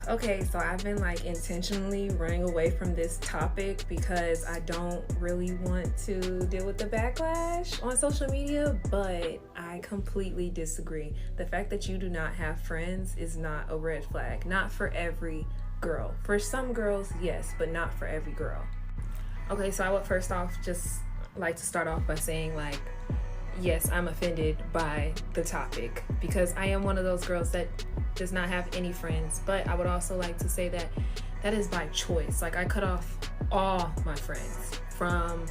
Okay, so I've been like intentionally running away from this topic because I don't really want to deal with the backlash on social media, but I completely disagree. The fact that you do not have friends is not a red flag. Not for every girl. For some girls, yes, but not for every girl. Okay, so I would first off just like to start off by saying, like, yes, I'm offended by the topic because I am one of those girls that does not have any friends. But I would also like to say that that is by choice. Like, I cut off all my friends from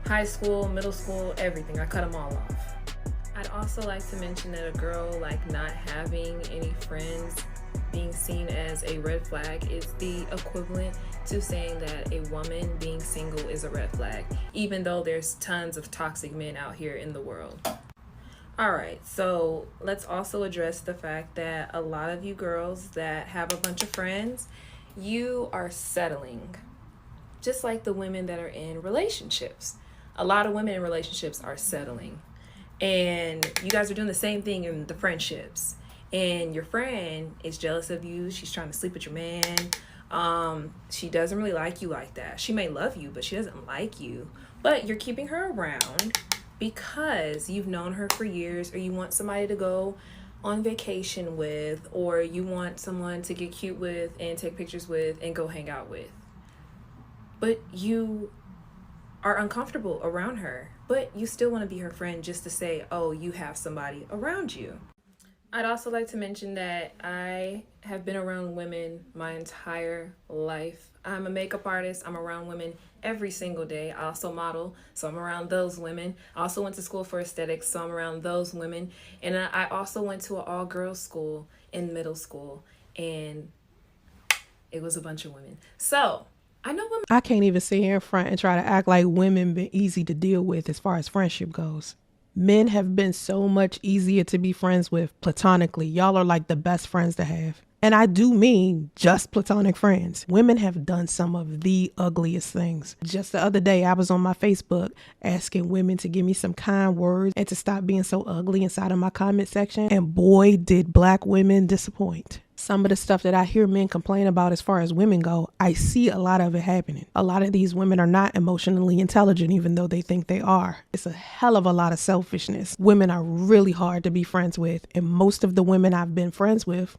high school, middle school, everything. I cut them all off. I'd also like to mention that a girl like not having any friends being seen as a red flag is the equivalent to saying that a woman being single is a red flag, even though there's tons of toxic men out here in the world. All right, so let's also address the fact that a lot of you girls that have a bunch of friends, you are settling, just like the women that are in relationships. A lot of women in relationships are settling, and you guys are doing the same thing in the friendships. And your friend is jealous of you. She's trying to sleep with your man. She doesn't really like you like that. She may love you, but she doesn't like you. But you're keeping her around because you've known her for years, or you want somebody to go on vacation with, or you want someone to get cute with and take pictures with and go hang out with. But you are uncomfortable around her, but you still want to be her friend just to say, oh, you have somebody around you. I'd also like to mention that I have been around women my entire life. I'm a makeup artist. I'm around women every single day. I also model, so I'm around those women. I also went to school for aesthetics, so I'm around those women. And I also went to an all-girls school in middle school, and it was a bunch of women. So I know women. I can't even sit here in front and try to act like women been easy to deal with as far as friendship goes. Men have been so much easier to be friends with platonically. Y'all are like the best friends to have. And I do mean just platonic friends. Women have done some of the ugliest things. Just the other day, I was on my Facebook asking women to give me some kind words and to stop being so ugly inside of my comment section. And boy, did black women disappoint. Some of the stuff that I hear men complain about as far as women go, I see a lot of it happening. A lot of these women are not emotionally intelligent, even though they think they are. It's a hell of a lot of selfishness. Women are really hard to be friends with. And most of the women I've been friends with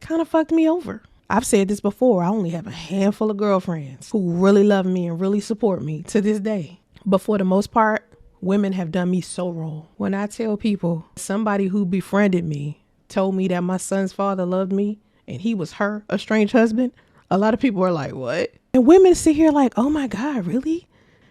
kind of fucked me over. I've said this before. I only have a handful of girlfriends who really love me and really support me to this day. But for the most part, women have done me so wrong. When I tell people somebody who befriended me told me that my son's father loved me and he was her estranged husband, a lot of people are like, what? And women sit here like, oh my God, really?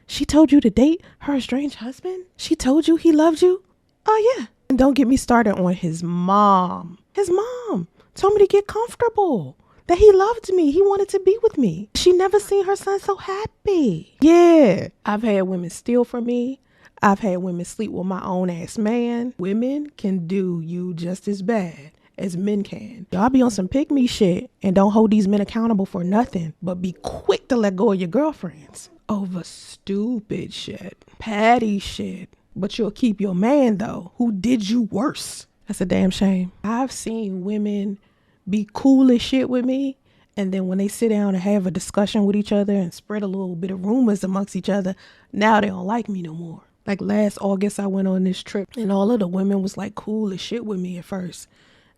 She told you to date her estranged husband? She told you he loved you? Oh yeah. And don't get me started on his mom. His mom told me to get comfortable, that he loved me. He wanted to be with me. She never seen her son so happy. Yeah. I've had women steal from me. I've had women sleep with my own ass man. Women can do you just as bad as men can. Y'all be on some pick me shit and don't hold these men accountable for nothing, but be quick to let go of your girlfriends over stupid shit, petty shit. But you'll keep your man though, who did you worse. That's a damn shame. I've seen women be cool as shit with me, and then when they sit down and have a discussion with each other and spread a little bit of rumors amongst each other, now they don't like me no more. Like last August, I went on this trip and all of the women was like cool as shit with me at first.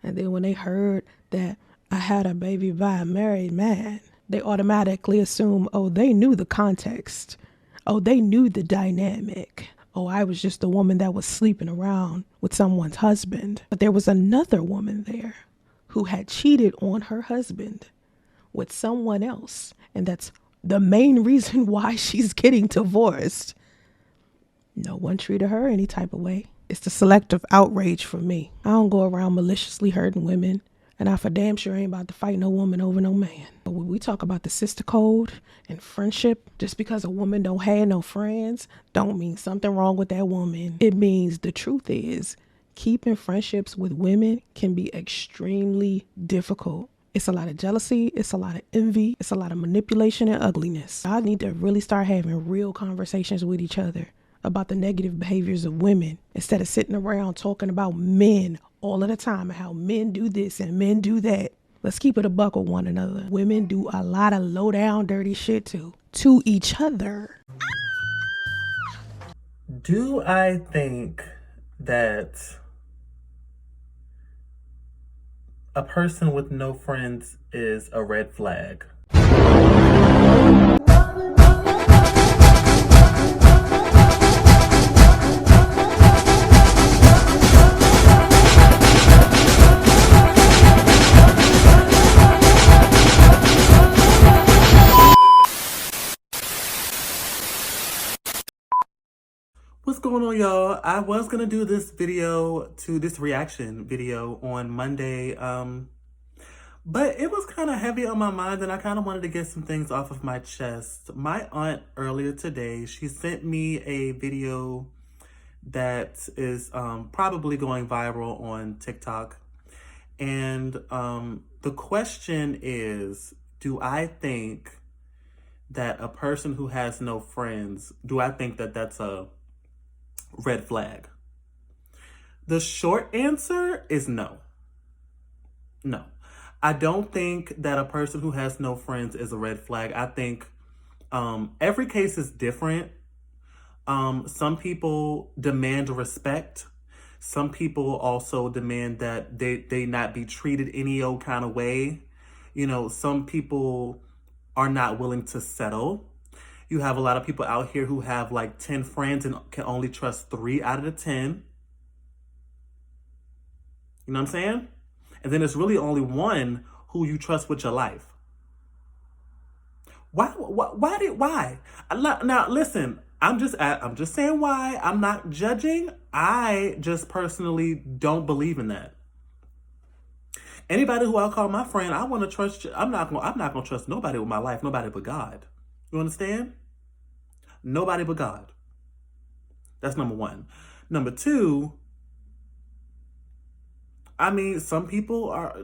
And then when they heard that I had a baby by a married man, they automatically assume, oh, they knew the context. Oh, they knew the dynamic. Oh, I was just a woman that was sleeping around with someone's husband. But there was another woman there who had cheated on her husband with someone else. And that's the main reason why she's getting divorced. No one treated her any type of way. It's the selective outrage for me. I don't go around maliciously hurting women, and I for damn sure ain't about to fight no woman over no man. But when we talk about the sister code and friendship, just because a woman don't have no friends, don't mean something wrong with that woman. It means the truth is, keeping friendships with women can be extremely difficult. It's a lot of jealousy, it's a lot of envy, it's a lot of manipulation and ugliness. I need to really start having real conversations with each other about the negative behaviors of women instead of sitting around talking about men all of the time and how men do this and men do that. Let's keep it a buck with one another. Women do a lot of low down dirty shit too. To each other. Do I think that a person with no friends is a red flag? What's going on, y'all? I was gonna do this reaction video on Monday, but it was kind of heavy on my mind and I kind of wanted to get some things off of my chest. My aunt earlier today, she sent me a video that is probably going viral on TikTok. And the question is, do I think that a person who has no friends, do I think that that's a red flag? The short answer is no. No. I don't think that a person who has no friends is a red flag. I think every case is different. Some people demand respect. Some people also demand that they not be treated any old kind of way. You know, some people are not willing to settle. You have a lot of people out here who have like 10 friends and can only trust 3 out of the 10. You know what I'm saying? And then there's really only one who you trust with your life. Why? Now listen, I'm just saying why. I'm not judging. I just personally don't believe in that. Anybody who I call my friend, I want to trust. I'm not gonna trust nobody with my life. Nobody but God. You understand? Nobody but God. That's number one. Number two, I mean, some people are,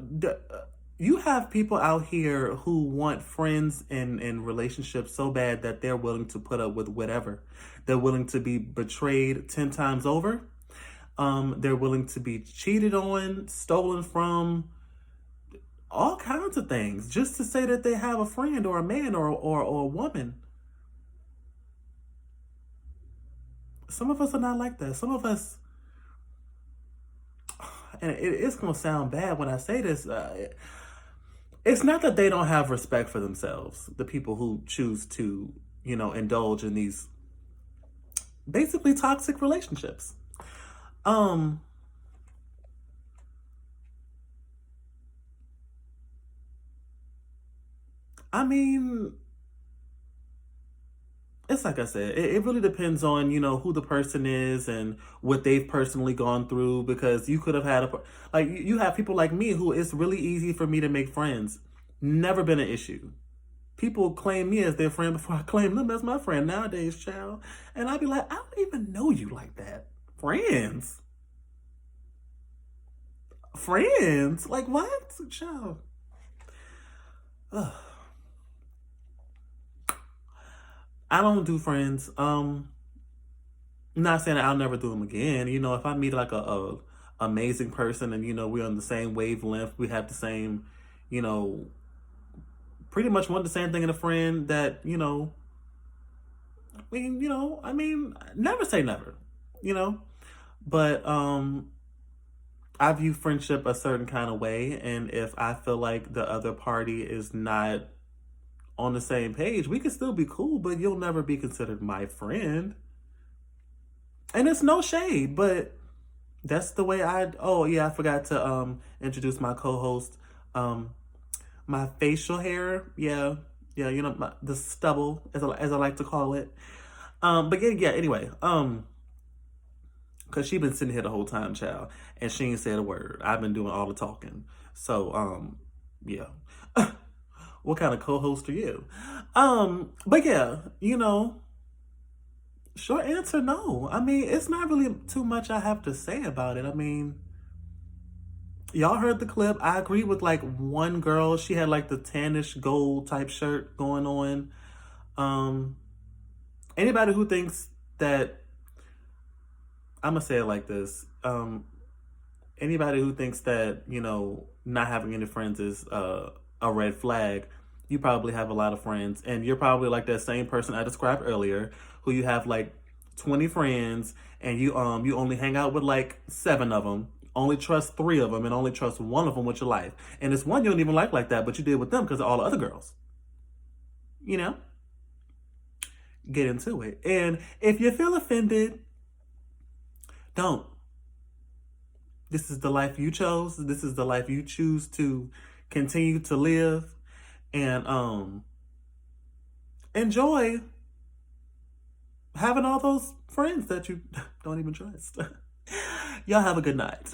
you have people out here who want friends and relationships so bad that they're willing to put up with whatever. They're willing to be betrayed 10 times over. They're willing to be cheated on, stolen from, all kinds of things, just to say that they have a friend or a man or a woman. Some of us are not like that. Some of us, and it's going to sound bad when I say this, it's not that they don't have respect for themselves, the people who choose to, you know, indulge in these basically toxic relationships. I mean, it's like I said, it really depends on, you know, who the person is and what they've personally gone through, because you could have had like, you have people like me who it's really easy for me to make friends. Never been an issue. People claim me as their friend before I claim them as my friend nowadays, child. And I'd be like, I don't even know you like that. Friends? Friends? Like what? Child. Ugh. I don't do friends. I'm not saying that I'll never do them again. You know, if I meet like a amazing person and, you know, we're on the same wavelength, we have the same, you know, pretty much want the same thing in a friend that, you know, I mean, never say never, you know, but, I view friendship a certain kind of way. And if I feel like the other party is not on the same page, we can still be cool, but you'll never be considered my friend. And it's no shade, but that's the way oh yeah, I forgot to introduce my co-host. My facial hair, yeah, you know, the stubble, as I like to call it. But yeah, anyway, cause she been sitting here the whole time, child, and she ain't said a word. I've been doing all the talking. So yeah. What kind of co-host are you? But yeah, you know, short answer, no. I mean, it's not really too much I have to say about it. I mean, y'all heard the clip. I agree with like one girl. She had like the tannish gold type shirt going on. Anybody who thinks that, I'm gonna say it like this. anybody who thinks that, you know, not having any friends is a red flag, you probably have a lot of friends. And you're probably like that same person I described earlier, who you have like 20 friends and you only hang out with like 7 of them, only trust 3 of them, and only trust 1 of them with your life. And it's one you don't even like that, but you did with them because of all the other girls. You know? Get into it. And if you feel offended, don't. This is the life you chose. This is the life you choose to continue to live. And enjoy having all those friends that you don't even trust. Y'all have a good night.